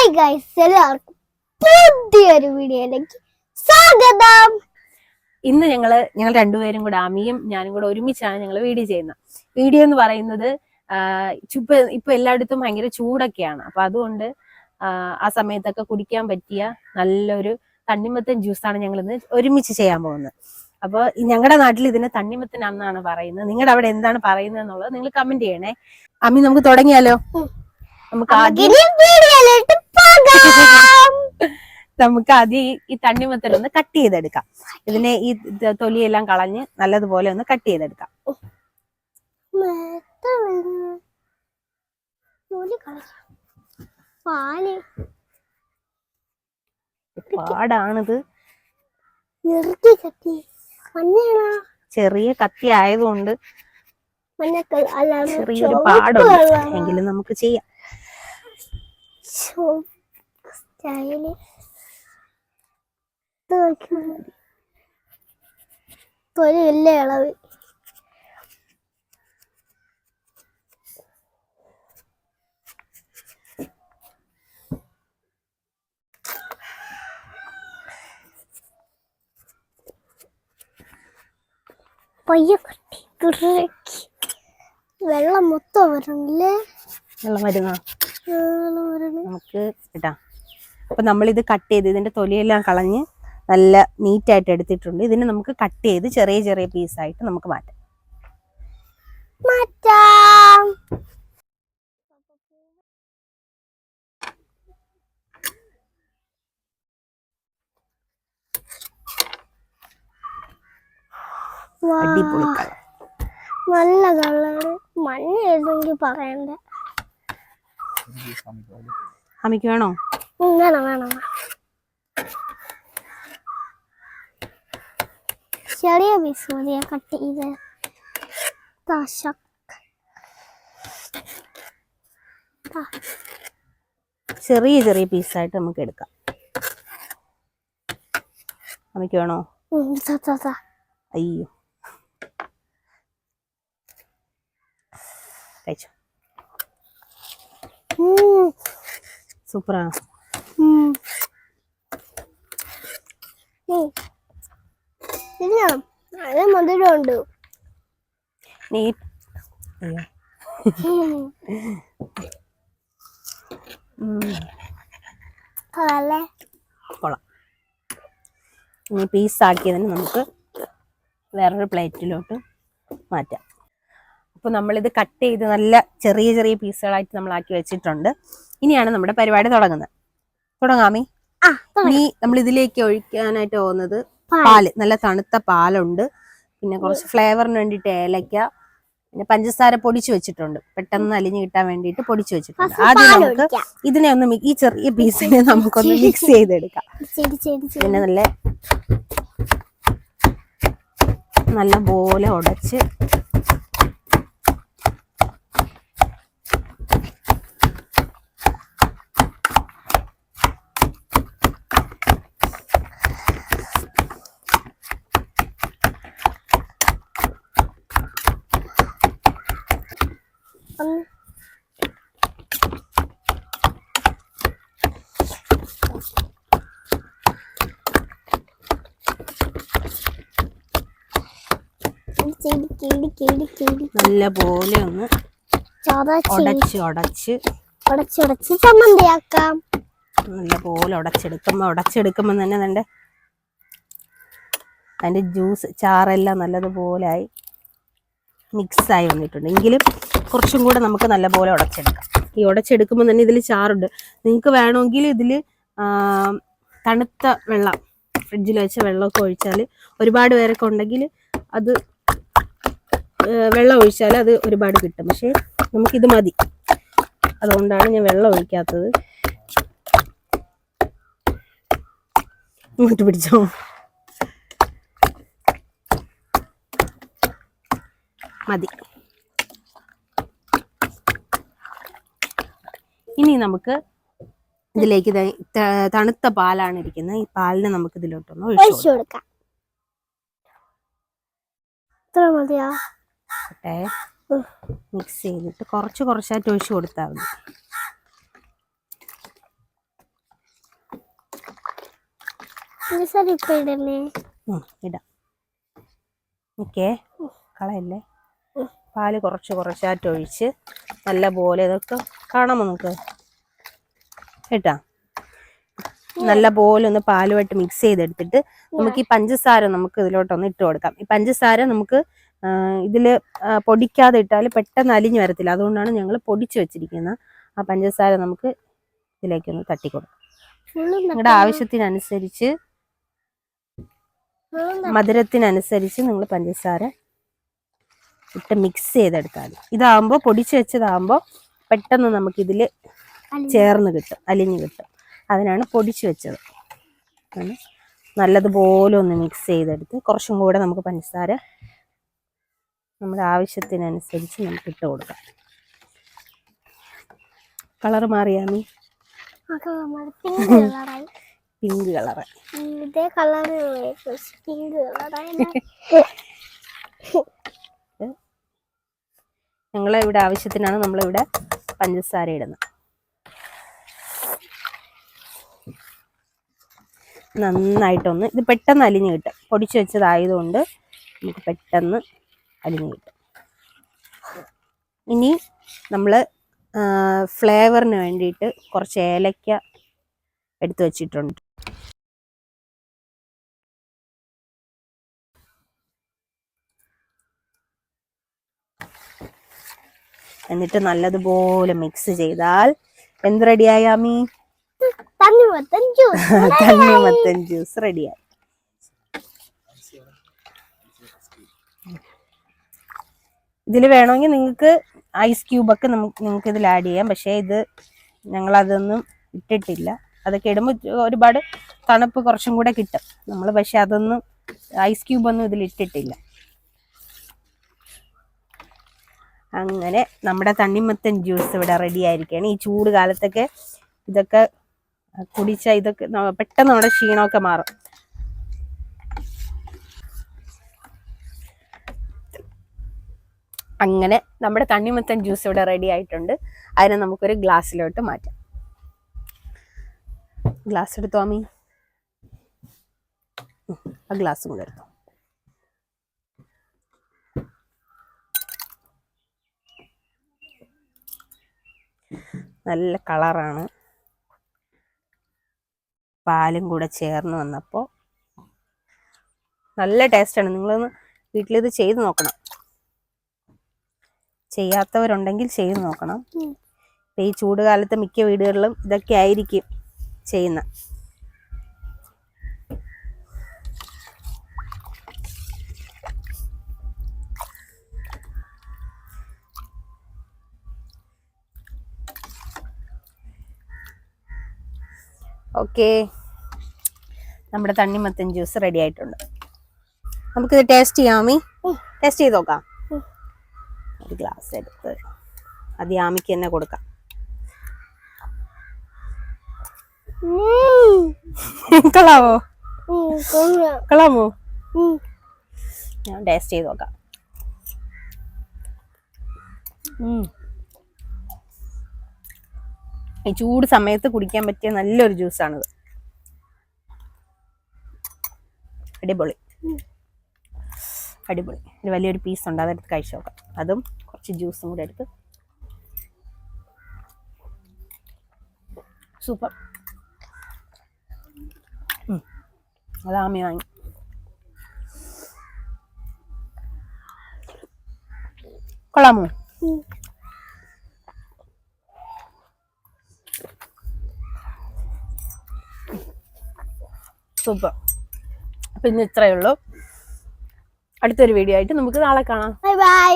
Hi guys, എല്ലാവർക്കും പുതിയൊരു വീഡിയോയിലേക്ക് സ്വാഗതം. ഇന്ന് ഞങ്ങൾ രണ്ടുപേരും കൂടെ, അമിയും ഞാനും കൂടെ ഒരുമിച്ചാണ് ഞങ്ങൾ വീഡിയോ ചെയ്യുന്നത്. വീഡിയോ എന്ന് പറയുന്നത് ഇപ്പൊ എല്ലായിടത്തും ഭയങ്കര ചൂടൊക്കെയാണ്. അപ്പൊ അതുകൊണ്ട് ആ സമയത്തൊക്കെ കുടിക്കാൻ പറ്റിയ നല്ലൊരു തണ്ണിമത്തൻ ജ്യൂസാണ് ഞങ്ങൾ ഇന്ന് ഒരുമിച്ച് ചെയ്യാൻ പോകുന്നത്. അപ്പോൾ ഞങ്ങളുടെ നാട്ടിൽ ഇതിനെ തണ്ണിമത്തൻ എന്നാണ് പറയുന്നത്. നിങ്ങളുടെ അവിടെ എന്താണ് പറയുന്നത് എന്നുള്ളത് നിങ്ങൾ കമന്റ് ചെയ്യണേ. അമ്മി, നമുക്ക് തുടങ്ങിയാലോ? നമുക്ക് ആദ്യം ഈ തണ്ണിമത്തൻ ഒന്ന് കട്ട് ചെയ്തെടുക്കാം. ഇതിനെ ഈ തൊലിയെല്ലാം കളഞ്ഞ് നല്ലതുപോലെ ഒന്ന് കട്ട് ചെയ്തെടുക്കാം. പാടാണിത്. ചെറിയ കത്തി ആയതുകൊണ്ട് ചെറിയൊരു പാടുണ്ട്, എങ്കിലും നമുക്ക് ചെയ്യാം. വലിയ ഇളവ് പയ്യ കട്ടി വെള്ളം മൊത്തം വരണില്ലേ? വെള്ളം വരുന്ന നമുക്ക് ഇടാം. അപ്പൊ നമ്മളിത് കട്ട് ചെയ്ത് ഇതിന്റെ തൊലിയെല്ലാം കളഞ്ഞ് നല്ല നീറ്റായിട്ട് എടുത്തിട്ടുണ്ട്. ഇതിനെ നമുക്ക് കട്ട് ചെയ്ത് ചെറിയ ചെറിയ പീസായിട്ട് നമുക്ക് മാറ്റാം. അടിപൊളി കളർ, നല്ല കളറ്. മഞ്ഞ ഏതെങ്കിൽ പറയണ്ട. അമ്മയ്ക്ക് വേണോ? വേണം വേണം. ചെറിയ പീസ് മതിയാ കട്ട് ചെയ്ത്. ചെറിയ ചെറിയ പീസായിട്ട് നമുക്ക് എടുക്കാം. അമ്മയ്ക്ക് വേണോ? അയ്യോ, കഴിച്ചോ. സൂപ്പറാണ്. നല്ല മധുരമുണ്ട്. നീ കൊള്ളാം. ഇനി പീസാക്കിയതിന് നമുക്ക് വേറൊരു പ്ലേറ്റിലോട്ട് മാറ്റാം. അപ്പോൾ നമ്മളിത് കട്ട് ചെയ്ത് നല്ല ചെറിയ ചെറിയ പീസുകളായിട്ട് നമ്മളാക്കി വെച്ചിട്ടുണ്ട്. ഇനിയാണ് നമ്മുടെ പരിപാടി തുടങ്ങുന്നത്. തുടങ്ങാമി. ഇനി നമ്മൾ ഇതിലേക്ക് ഒഴിക്കാനായിട്ട് പോകുന്നത് പാല്. നല്ല തണുത്ത പാലുണ്ട്, പിന്നെ കുറച്ച് ഫ്ലേവറിന് വേണ്ടിയിട്ട് ഏലക്ക, പിന്നെ പഞ്ചസാര പൊടിച്ചു വെച്ചിട്ടുണ്ട്. പെട്ടെന്ന് അലിഞ്ഞു കിട്ടാൻ വേണ്ടിയിട്ട് പൊടിച്ചു വെച്ചിട്ടുണ്ട്. ആദ്യം നമുക്ക് ഇതിനെ ഒന്ന് ഈ ചെറിയ പീസിനെ നമുക്കൊന്ന് മിക്സ് ചെയ്തെടുക്കാം. പിന്നെ നല്ല പോലെ ഉടച്ച് നല്ല പോലെ ഒന്ന് ഉടച്ച് ചമ്മന്തിയാക്കാം. നല്ല പോലെ ഉടച്ചെടുക്കുമ്പോ തന്നെ അതിന്റെ ജ്യൂസ് ചാറെല്ലാം നല്ലതുപോലായി മിക്സായി വന്നിട്ടുണ്ട്. എങ്കിലും കുറച്ചും കൂടെ നമുക്ക് നല്ലപോലെ ഉടച്ചെടുക്കാം. ഈ ഉടച്ചെടുക്കുമ്പോൾ തന്നെ ഇതിൽ ചാറുണ്ട്. നിങ്ങൾക്ക് വേണമെങ്കിൽ ഇതിൽ തണുത്ത വെള്ളം, ഫ്രിഡ്ജിൽ വെച്ച വെള്ളമൊക്കെ ഒഴിച്ചാൽ, ഒരുപാട് പേരൊക്കെ ഉണ്ടെങ്കിൽ അത് വെള്ളം ഒഴിച്ചാൽ അത് ഒരുപാട് കിട്ടും. പക്ഷേ നമുക്കിത് മതി, അതുകൊണ്ടാണ് ഞാൻ വെള്ളം ഒഴിക്കാത്തത്. ഇങ്ങോട്ട് പിടിച്ചോ. മതി. ഇനി നമുക്ക് ഇതിലേക്ക് തണുത്ത പാലാണ് ഇരിക്കുന്നത്. ഈ പാലിനെ നമുക്ക് ഇതിലോട്ടൊന്ന് ഒഴിച്ചു കൊടുക്കാം. മിക്സ് ചെയ്തിട്ട് കുറച്ചായിട്ട് ഒഴിച്ചു കൊടുത്താൽ മതി. പഞ്ചസാര ഇപ്പൊ ഇടണേ. ഇടാം. ഓക്കെ, കളയല്ലേ. പാല് കുറച്ചായിട്ട് ഒഴിച്ച് നല്ല പോലെ ഇതൊക്കെ കാണാമോ നമുക്ക് കേട്ടാ. നല്ല പോലെ ഒന്ന് പാലുമായിട്ട് മിക്സ് ചെയ്തെടുത്തിട്ട് നമുക്ക് ഈ പഞ്ചസാര നമുക്ക് ഇതിലോട്ടൊന്ന് ഇട്ട് കൊടുക്കാം. ഈ പഞ്ചസാര നമുക്ക് ഇതില് പൊടിക്കാതെ ഇട്ടാൽ പെട്ടെന്ന് അലിഞ്ഞു വരത്തില്ല. അതുകൊണ്ടാണ് ഞങ്ങൾ പൊടിച്ചു വെച്ചിരിക്കുന്നത്. ആ പഞ്ചസാര നമുക്ക് ഇതിലേക്കൊന്ന് തട്ടിക്കൊടുക്കാം. നിങ്ങളുടെ ആവശ്യത്തിനനുസരിച്ച് മധുരത്തിനനുസരിച്ച് നിങ്ങൾ പഞ്ചസാര ഇട്ട് മിക്സ് ചെയ്തെടുത്താൽ. ഇതാകുമ്പോൾ പൊടിച്ചു വെച്ചതാകുമ്പോൾ പെട്ടെന്ന് നമുക്കിതിൽ ചേർന്ന് കിട്ടും, അലിഞ്ഞ് കിട്ടും. അതിനാണ് പൊടിച്ചു വെച്ചത്. നല്ലതുപോലെ ഒന്ന് മിക്സ് ചെയ്തെടുത്ത് കുറച്ചും കൂടെ നമുക്ക് പഞ്ചസാര നമ്മുടെ ആവശ്യത്തിനനുസരിച്ച് നമുക്ക് ഇട്ട് കൊടുക്കാം. കളർ മാറിയാമി? Pink colour. ഇതേ കളറ് പിങ്ക് കളറായി. ഞങ്ങളിവിടെ ആവശ്യത്തിനാണ് നമ്മളിവിടെ പഞ്ചസാര ഇടുന്നത്. നന്നായിട്ടൊന്ന് ഇത് പെട്ടെന്ന് അലിഞ്ഞ് കിട്ടും. പൊടിച്ചു വെച്ചതായതുകൊണ്ട് നമുക്ക് പെട്ടെന്ന് അലിഞ്ഞ് കിട്ടും. ഇനി നമ്മൾ ഫ്ലേവറിന് വേണ്ടിയിട്ട് കുറച്ച് ഏലക്ക എടുത്തു വച്ചിട്ടുണ്ട്. എന്നിട്ട് നല്ലതുപോലെ മിക്സ് ചെയ്താൽ എന്ത് റെഡിയായി ആമി? തണ്ണിമത്തൻ ജ്യൂസ് റെഡിയായി. ഇതിൽ വേണമെങ്കിൽ നിങ്ങൾക്ക് ഐസ് ക്യൂബൊക്കെ നിങ്ങൾക്ക് ഇതിൽ ആഡ് ചെയ്യാം. പക്ഷേ ഇത് ഞങ്ങളതൊന്നും ഇട്ടിട്ടില്ല. അതൊക്കെ ഇടുമ്പോൾ ഒരുപാട് തണുപ്പ് കുറച്ചും കൂടെ കിട്ടും നമ്മൾ. പക്ഷെ അതൊന്നും ഐസ് ക്യൂബൊന്നും ഇതിൽ ഇട്ടിട്ടില്ല. അങ്ങനെ നമ്മുടെ തണ്ണിമത്തൻ ജ്യൂസ് ഇവിടെ റെഡി ആയിരിക്കുകയാണ്. ഈ ചൂട് കാലത്തൊക്കെ ഇതൊക്കെ കുടിച്ചാൽ ഇതൊക്കെ പെട്ടെന്ന് നമ്മുടെ ക്ഷീണമൊക്കെ മാറും. അങ്ങനെ നമ്മുടെ തണ്ണിമത്തൻ ജ്യൂസ് ഇവിടെ റെഡി ആയിട്ടുണ്ട്. അതിനെ നമുക്കൊരു ഗ്ലാസ്സിലോട്ട് മാറ്റാം. ഗ്ലാസ് എടുത്തോ അമ്മി? ആ ഗ്ലാസ്സും കൂടെ എടുത്തോ. നല്ല കളറാണ്. പാലും കൂടെ ചേർന്ന് വന്നപ്പോൾ നല്ല ടേസ്റ്റാണ്. നിങ്ങളൊന്ന് വീട്ടിലിത് ചെയ്ത് നോക്കണം. ചെയ്യാത്തവരുണ്ടെങ്കിൽ ചെയ്ത് നോക്കണം. ഇപ്പം ഈ ചൂട് കാലത്ത് മിക്ക വീടുകളിലും ഇതൊക്കെ ആയിരിക്കും ചെയ്യുന്ന. ഓക്കെ, നമ്മുടെ തണ്ണിമത്തൻ ജ്യൂസ് റെഡി ആയിട്ടുണ്ട്. നമുക്കിത് ടേസ്റ്റ് ചെയ്യാമി? ടേസ്റ്റ് ചെയ്ത് നോക്കാം. ഒരു ഗ്ലാസ് എടുത്ത് അത് യാമിക്ക് തന്നെ കൊടുക്കാം. കളാമോ? കളാമോ? ഞാൻ ടേസ്റ്റ് ചെയ്ത് നോക്കാം. ഈ ചൂട് സമയത്ത് കുടിക്കാൻ പറ്റിയ നല്ലൊരു ജ്യൂസാണിത്. അടിപൊളി അടിപൊളി. ഒരു വലിയൊരു പീസ് ഉണ്ട്, അതെടുത്ത് കഴിച്ചു നോക്കാം. അതും കുറച്ച് ജ്യൂസും കൂടെ എടുത്ത്. സൂപ്പർ. അതാമി വാങ്ങി. കൊള്ളാമോ? സൂപ്പർ. അപ്പം ഇന്ന് ഇത്രയേ ഉള്ളൂ. അടുത്തൊരു വീഡിയോ ആയിട്ട് നമുക്ക് നാളെ കാണാം. Bye bye.